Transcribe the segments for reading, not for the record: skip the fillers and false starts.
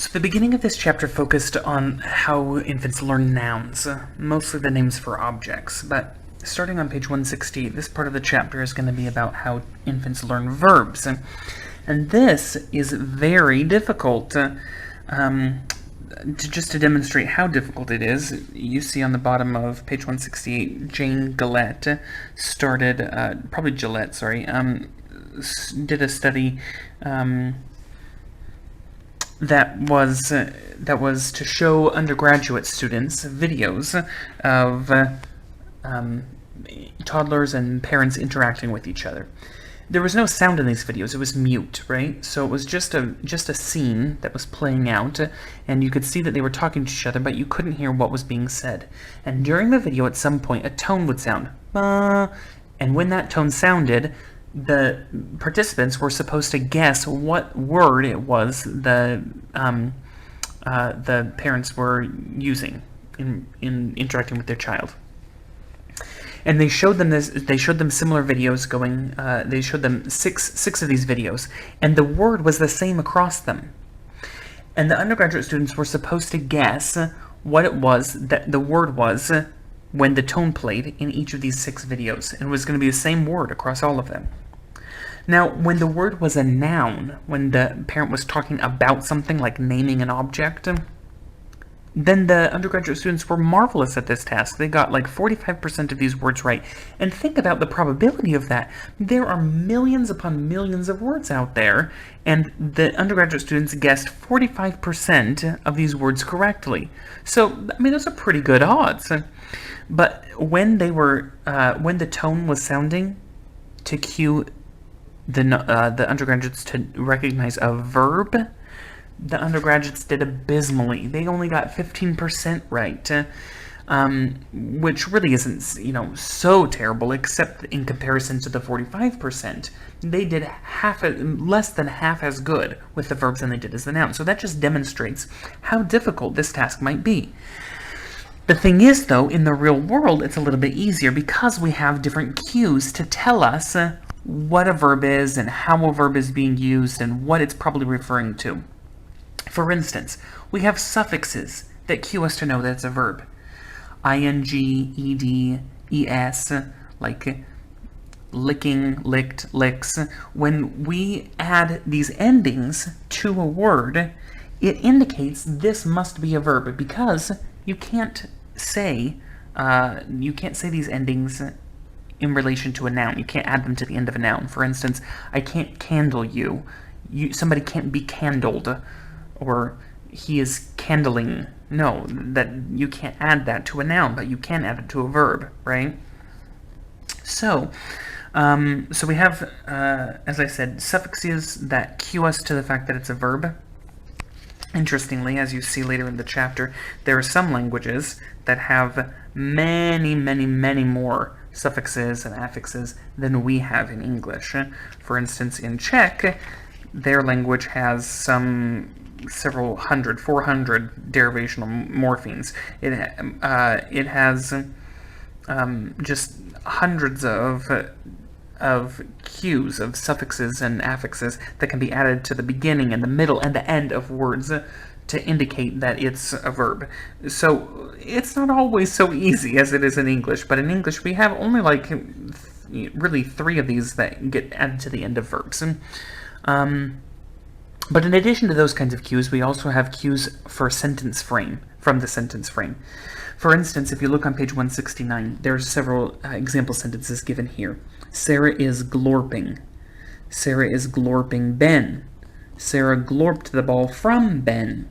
So the beginning of this chapter focused on how infants learn nouns, mostly the names for objects, but starting on page 160, this part of the chapter is going to be about how infants learn verbs. And this is very difficult. Just to demonstrate how difficult it is, you see on the bottom of page 168, Jane Gillette did a study that was to show undergraduate students videos of toddlers and parents interacting with each other. There was no sound in these videos. It was mute, right? So it was just a scene that was playing out, and you could see that they were talking to each other, but you couldn't hear what was being said. And during the video, at some point, a tone would sound, and when that tone sounded, the participants were supposed to guess what word it was the parents were using in interacting with their child. And they showed them this. They showed them similar videos going. They showed them six of these videos, and the word was the same across them. And the undergraduate students were supposed to guess what it was that the word was when the tone played in each of these 6 videos. And it was going to be the same word across all of them. Now, when the word was a noun, when the parent was talking about something like naming an object, then the undergraduate students were marvelous at this task. They got like 45% of these words right. And think about the probability of that. There are millions upon millions of words out there, and the undergraduate students guessed 45% of these words correctly. So, I mean, those are pretty good odds. But when when the tone was sounding to cue the undergraduates to recognize a verb, the undergraduates did abysmally. They only got 15% right, which really isn't, so terrible, except in comparison to the 45%. They did less than half as good with the verbs than they did as the noun. So that just demonstrates how difficult this task might be. The thing is, though, in the real world, it's a little bit easier because we have different cues to tell us what a verb is and how a verb is being used and what it's probably referring to. For instance, we have suffixes that cue us to know that it's a verb. ing, ed, es, like licking, licked, licks. When we add these endings to a word, it indicates this must be a verb because you can't say these endings in relation to a noun. You can't add them to the end of a noun. For instance, I can't candle you. Somebody can't be candled. Or he is candling. No, that you can't add that to a noun, but you can add it to a verb, right? So we have, as I said, suffixes that cue us to the fact that it's a verb. Interestingly, as you see later in the chapter, there are some languages that have many, many, many more suffixes and affixes than we have in English. For instance, in Czech, their language has several hundred, 400 derivational morphemes. It has just hundreds of cues, of suffixes and affixes that can be added to the beginning and the middle and the end of words to indicate that it's a verb. So it's not always so easy as it is in English, but in English we have only like really 3 of these that get added to the end of verbs. But in addition to those kinds of cues, we also have cues for sentence frame, from the sentence frame. For instance, if you look on page 169, there are several example sentences given here. Sarah is glorping. Sarah is glorping Ben. Sarah glorped the ball from Ben.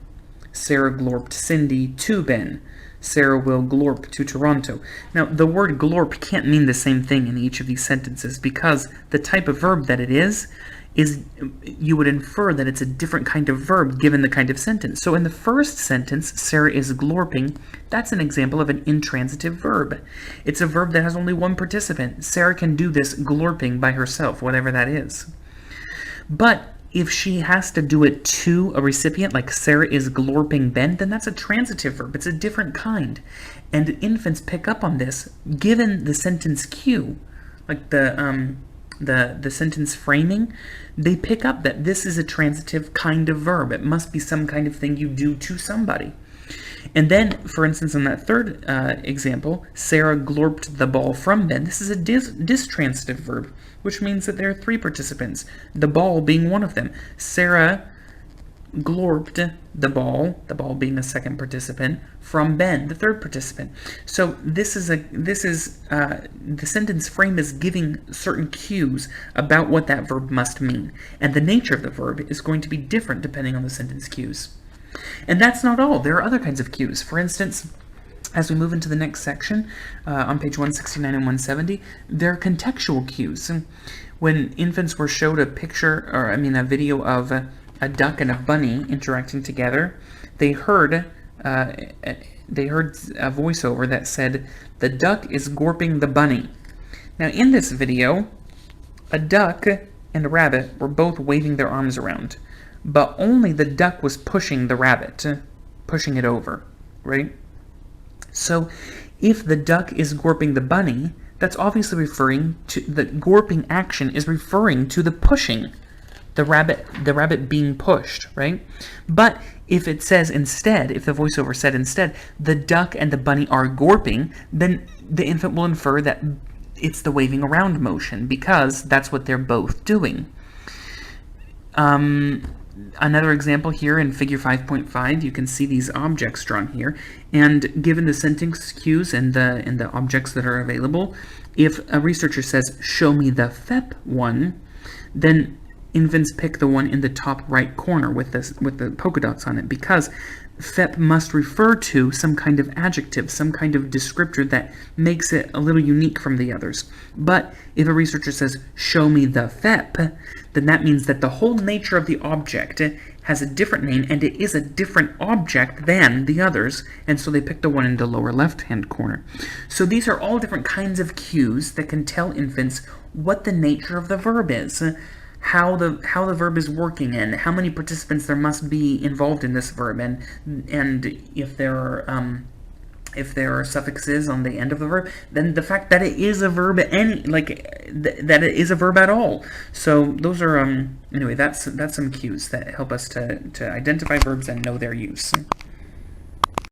Sarah glorped Cindy to Ben. Sarah will glorp to Toronto. Now, the word glorp can't mean the same thing in each of these sentences because the type of verb that it is you would infer that it's a different kind of verb given the kind of sentence. So in the first sentence, Sarah is glorping, that's an example of an intransitive verb. It's a verb that has only one participant. Sarah can do this glorping by herself, whatever that is. But if she has to do it to a recipient, like Sarah is glorping Ben, then that's a transitive verb. It's a different kind. And infants pick up on this given the sentence cue, like the the sentence framing, they pick up that this is a transitive kind of verb. It must be some kind of thing you do to somebody. And then, for instance, in that third example, Sarah glorped the ball from Ben. This is a distransitive verb, which means that there are three participants, the ball being one of them. Sarah glorped the ball being a second participant, from Ben, the third participant. So the sentence frame is giving certain cues about what that verb must mean, and the nature of the verb is going to be different depending on the sentence cues. And that's not all. There are other kinds of cues. For instance, as we move into the next section, on page 169 and 170, there are contextual cues. When infants were showed a video of a duck and a bunny interacting together, they heard a voiceover that said, "The duck is gorping the bunny." Now, in this video, a duck and a rabbit were both waving their arms around, but only the duck was pushing the rabbit, pushing it over, right? So, if the duck is gorping the bunny, that's obviously referring to the gorping action is referring to the pushing, the rabbit being pushed, right? But if it says instead, if the voiceover said instead, the duck and the bunny are gorping, then the infant will infer that it's the waving around motion, because that's what they're both doing. Another example here in figure 5.5, you can see these objects drawn here, and given the sentence cues and the objects that are available, if a researcher says, "Show me the FEP one," then infants pick the one in the top right corner with the polka dots on it, because FEP must refer to some kind of adjective, some kind of descriptor that makes it a little unique from the others. But if a researcher says, "Show me the FEP," then that means that the whole nature of the object has a different name, and it is a different object than the others, and so they pick the one in the lower left-hand corner. So these are all different kinds of cues that can tell infants what the nature of the verb is, how the verb is working, and how many participants there must be involved in this verb, and if there are suffixes on the end of the verb, then the fact that it is a verb that it is a verb at all. So those are anyway, that's some cues that help us to identify verbs and know their use.